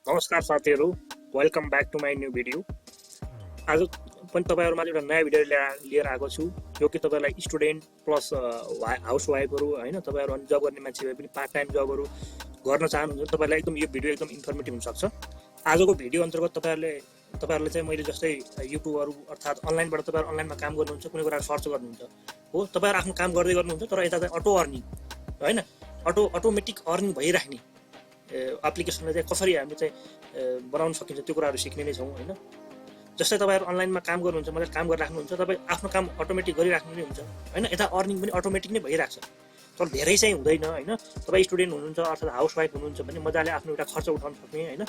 नमस्कार साथीहरु, welcome back to my new video. आज पनि तपाईहरुमा एउटा नयाँ भिडियो लिएर आएको छु जो कि तपाईहरुलाई स्टुडेन्ट प्लस हाउसवाइफहरु हैन, तपाईहरु जब गर्ने मान्छे भए पनि पार्ट टाइम जबहरु गर्न चाहनुहुन्छ तपाईहरुलाई एकदम यो भिडियो एकदम इन्फर्मेटिभ हुन सक्छ। आजको भिडियो अन्तर्गत तपाईहरुले चाहिँ मैले जस्तै युट्युबहरु अर्थात अनलाइनबाट तपाईहरु अनलाइनमा काम गर्नुहुन्छ, कुनै कुरा सर्च गर्नुहुन्छ हो, तपाईहरु आफ्नो काम गर्दै गर्नुहुन्छ तर यता चाहिँ अटो अर्निङ हैन, अटोमेटिक अर्निङ भइराख्ने एप्लिकेसनले चाहिँ कसरी हामीले चाहिँ बनाउन सकिन्छ त्यो कुराहरु सिक्ने नै छौं हैन। जस्तै तपाईहरु अनलाइनमा काम गर्नुहुन्छ, मतलब काम गरिराख्नुहुन्छ, तपाई आफ्नो काम अटोमेटिक गरिराख्नु नै हुन्छ हैन, यता अर्निङ पनि अटोमेटिक नै भइराख्छ। तर धेरै चाहिँ हुँदैन हैन। तपाई स्टुडेन्ट हुनुहुन्छ अथवा हाउसवाइफ हुनुहुन्छ भने मजाले आफ्नो एउटा खर्च उठाउन सक्ने हैन,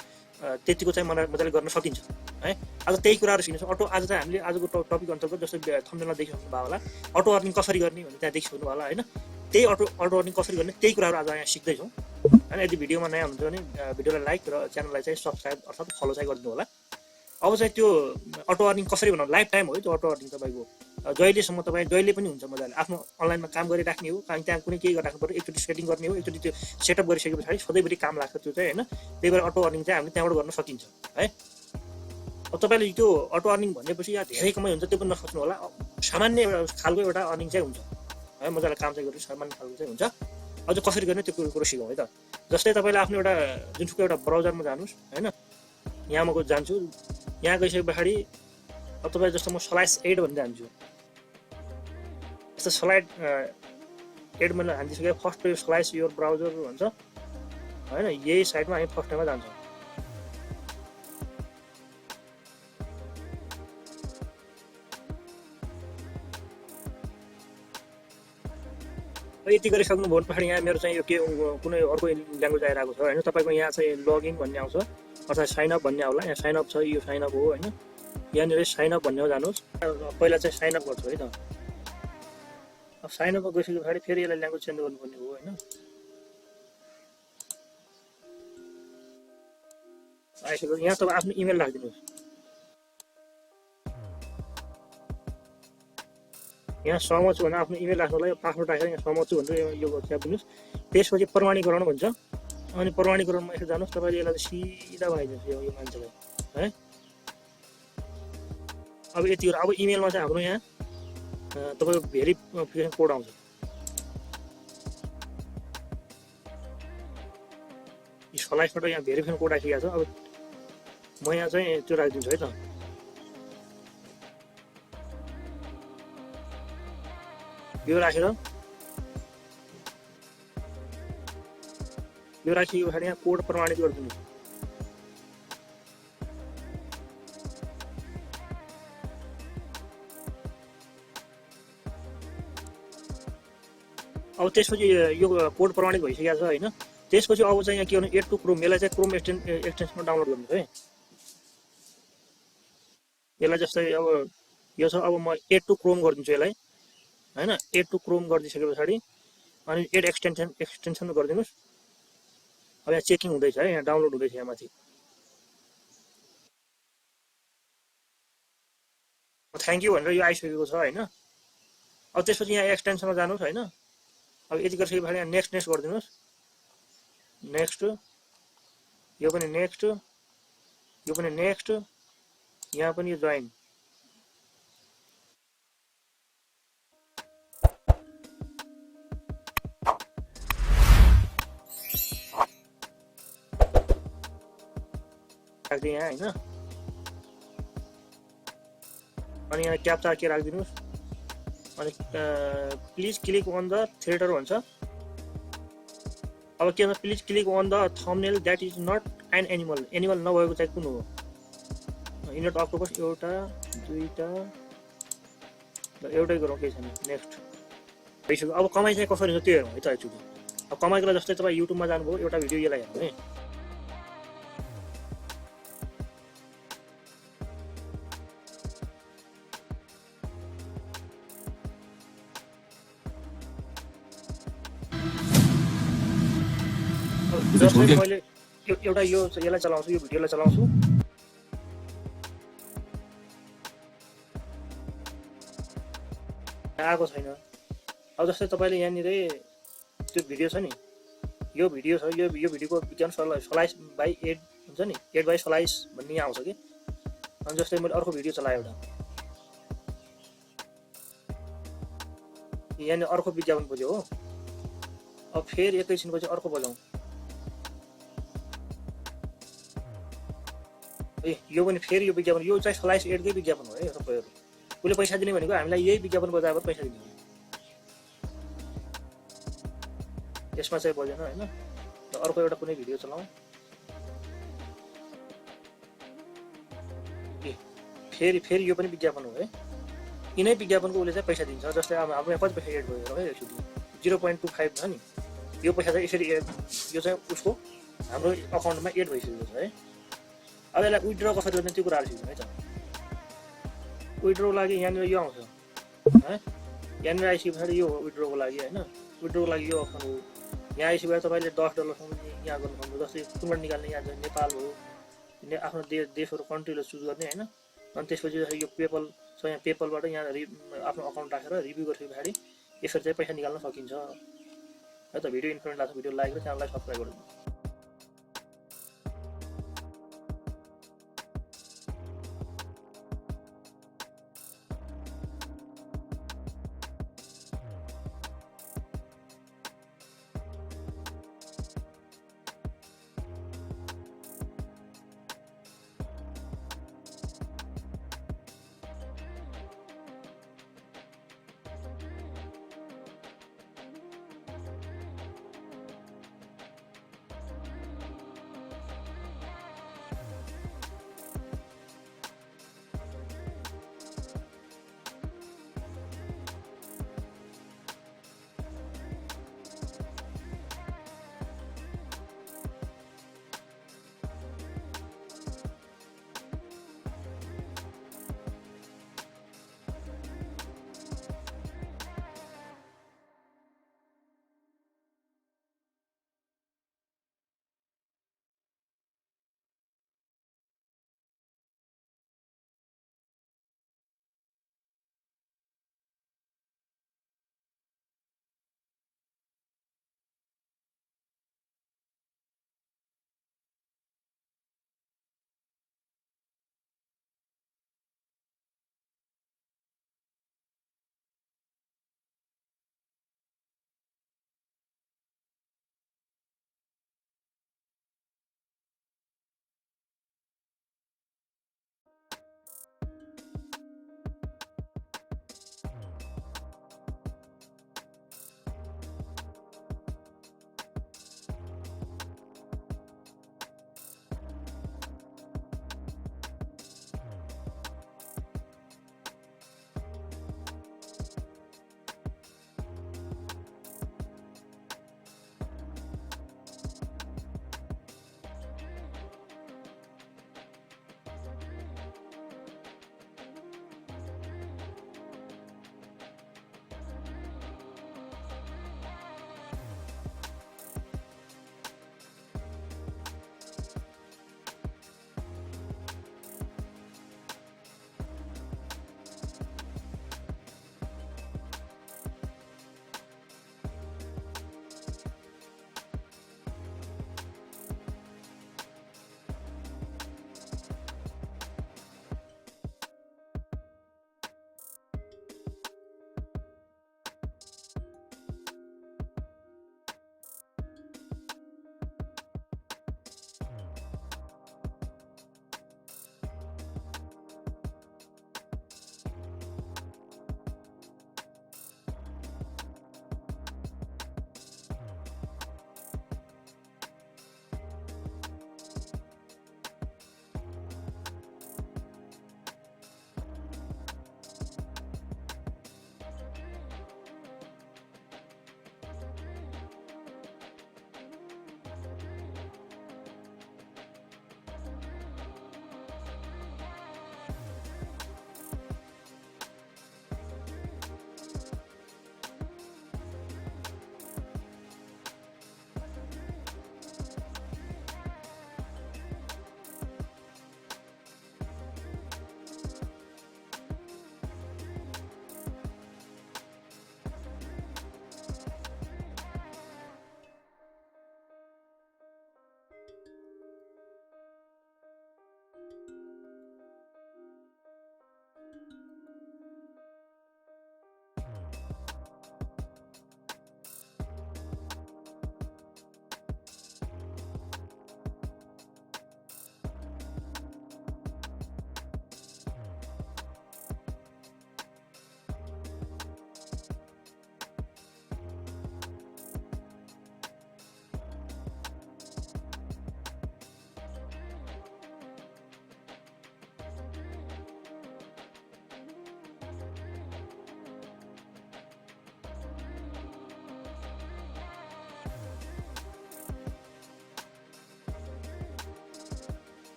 त्यतिको चाहिँ मजाले गर्न सकिन्छ है। आज त्यही कुराहरु सिक्नेछौं। आज चाहिँ हामीले आजको टपिक अन्तर्गत जस्तै थम्बनेलमा देखिसक्नु भयो होला, अटो अर्निङ कसरी गर्ने भन्ने त्यहाँ देखिसक्नु होला हैन। त्यही अटो अर्निङ कसरी गर्ने त्यही कुराहरु आज यहाँ सिक्दै छौं। अनि यदि भिडियोमा नयाँ हुनुहुन्छ भने भिडियोलाई लाइक र च्यानललाई चाहिँ सब्स्क्राइब अर्थात फलो चाहिँ गरिदिनु होला। अब चाहिँ त्यो अटो अर्निङ कसरी बनाउनु, लाइफ टाइम हो त्यो अटो अर्निङ। तपाईको जहिलेसम्म तपाई जहिले पनि हुन्छ मजाले आफ्नो अनलाइनमा काम गरिराख्ने हो, त्यहाँ कुनै केही गरिराख्नु पर्यो, एकचोटी सेटिङ गर्ने हो, एकचोटी त्यो सेटअप गरिसके पछाडि सधैँभरि काम लाग्छ त्यो चाहिँ हैन। त्यही भएर अटो अर्निङ चाहिँ हामीले त्यहाँबाट गर्न सकिन्छ है। अब तपाईले त्यो अटो अर्निङ भनेपछि या धेरै कमाइ हुन्छ त्यो पनि नसोच्नु होला। सामान्य खालको एउटा अर्निङ चाहिँ हुन्छ है, मजाले काम चाहिँ गर्नु सामान्य खालको चाहिँ हुन्छ। अझ कसरी गर्ने त्यो कुरो सिकौँ है त। जस्तै तपाईले आफ्नो एउटा जुनसुकै एउटा ब्राउजरमा जानुस् हैन, यहाँ म जान्छु, यहाँ गइसके पछाडि अब तपाई जस्तो म स्लाइस एड भन्न जान्छु। यस्तो स्लाइड एड मैले हान्दिसके फर्स्ट यो स्लाइस योर ब्राउजर भन्छ हैन, यही साइडमा हामी फर्स्ट टाइममा जान्छौँ। यति गरिसक्नु भयो पछाडि यहाँ मेरो चाहिँ यो के कुनै अर्को ल्याङ्ग्वेज आइरहेको छ हैन। तपाईको यहाँ चाहिँ लगइन भन्ने आउँछ अथवा साइन अप भन्ने आउला। यहाँ साइन अप छ, यो साइन अप हो हैन। यहाँनिर साइन अप भन्ने हो, जानुस्। पहिला चाहिँ साइन अप गर्छु है त। अब साइन अप गइसके पछाडि फेरि यसलाई ल्याङ्ग्वेज चेन्ज गर्नुपर्ने हो हैन। आइसक्यो, यहाँ तपाईँ आफ्नो इमेल राखिदिनुहोस्। यहाँ सहमत छु भने आफ्नो इमेल राख्नुलाई पासवर्ड राखेर यहाँ सहमत छु भनेर यो गरिदिनुहोस्। त्यसपछि प्रमाणीकरण भन्छ, अनि प्रमाणीकरणमा यसो जानुहोस्। तपाईले यसलाई सिधा बनाइदिनुहोस् यो मान्छेलाई है। अब यति हो। अब इमेलमा चाहिँ हाम्रो यहाँ तपाईको भेरिफिकेसन कोड आउँछ। यो स्लाइसबाट यहाँ भेरिफिकेसन कोड आइसकेको छ। अब म यहाँ चाहिँ त्यो राखिदिन्छु है त। यो राखेर यो राखियो पछाडि यहाँ कोड प्रमाणित गरिदिनु। अब त्यसपछि यो कोड प्रमाणित भइसकेको छ हैन। त्यसपछि अब चाहिँ यहाँ के गर्नु, एड टु क्रोम, यसलाई चाहिँ क्रोम एक्सटेन्सनमा डाउनलोड गर्नु है। यसलाई जस्तै अब यो छ, अब म एड टु क्रोम गरिदिन्छु यसलाई हैन। एड टु क्रोम गरिदिसके पछाडि अनि एड एक्सटेन्सन गरिदिनुस्। अब यहाँ चेकिङ हुँदैछ है, यहाँ डाउनलोड हुँदैछ यहाँ माथि। थ्याङ्क यू भनेर यो आइसकेको छ हैन। अब त्यसपछि यहाँ एक्सटेन्सनमा जानुहोस् हैन। अब यति गरिसके पछाडि यहाँ नेक्स्ट गरिदिनुहोस्। नेक्स्ट, यो पनि नेक्स्ट, यो पनि नेक्स्ट, यहाँ पनि यो जोइन। राख्दै यहाँ हैन। अनि यहाँ क्याप्चा के राखिदिनुहोस्। अनि please click on the threader भन्छ। अब के भन्छ, please click on the thumbnail that is not an animal. Animal नभएको चाहिँ कुन हो? इनट अक्टोपस, एउटा दुईटा, एउटै गरौँ, केही छैन। नेक्स्ट भइसक्यो। अब कमाइ चाहिँ कसरी हुन्छ त्यो हेरौँ है त एकचोटि। अब कमाइको लागि जस्तै तपाईँ युट्युबमा जानुभयो, एउटा भिडियो यसलाई हेर्नु है। जस्तै मैले एउटा यसलाई चलाउँछु, यो भिडियोलाई चलाउँछु। आएको छैन। अब जस्तै तपाईले यहाँनिर त्यो भिडियो छ नि, यो भिडियो छ, यो भिडियोको विज्ञान स्लाइस बाइ एड हुन्छ नि एडस्लाइस भन्ने आउँछ कि अनि जस्तै मैले अर्को भिडियो चलाएँ एउटा यहाँ अर्को विज्ञापन बज्यो हो अब फेरि एकैछिनपछि अर्को बजाउँ ए यो पनि फेरि यो विज्ञापन यो चाहिँ स्लाइस एडकै विज्ञापन हो है तपाईँहरू उसले पैसा दिने भनेको हामीलाई यही विज्ञापन बजाएर पैसा दिने यसमा चाहिँ बजेन हैन अर्को एउटा कुनै भिडियो चलाउँ ए फेरि यो पनि विज्ञापन हो है यिनै विज्ञापनको उसले चाहिँ पैसा दिन्छ जस्तै अब हाम्रो यहाँ कति पैसा एड भयो है एकचोटि 0.25 छ नि यो पैसा चाहिँ यसरी यो चाहिँ उसको हाम्रो अकाउन्टमा एड भइसकेको छ है अब यसलाई विथड्र कसरी गर्ने त्यो कुराहरू सिक्नु है त विथड्रको लागि यहाँनिर यो आउँछ है यहाँनिर आइसके पछाडि यो हो विथड्रको लागि होइन विथड्रको लागि यो अप्सन हो यहाँ आइसकेपछि तपाईँले $10 यहाँ गर्नु सक्नुहुन्छ जस्तै कुनबाट निकाल्ने यहाँ चाहिँ नेपाल हो आफ्नो देशहरू कन्ट्रीलाई चुज गर्ने होइन अनि त्यसपछि यो पेपल छ यहाँ पेपलबाट यहाँ आफ्नो अकाउन्ट राखेर रिभ्यू गरिसके पछाडि यसरी चाहिँ पैसा निकाल्न सकिन्छ है त भिडियो इन्फर्मेटिभ लाग्छ भिडियो लाइक र च्यानललाई सब्स्क्राइब गर्नु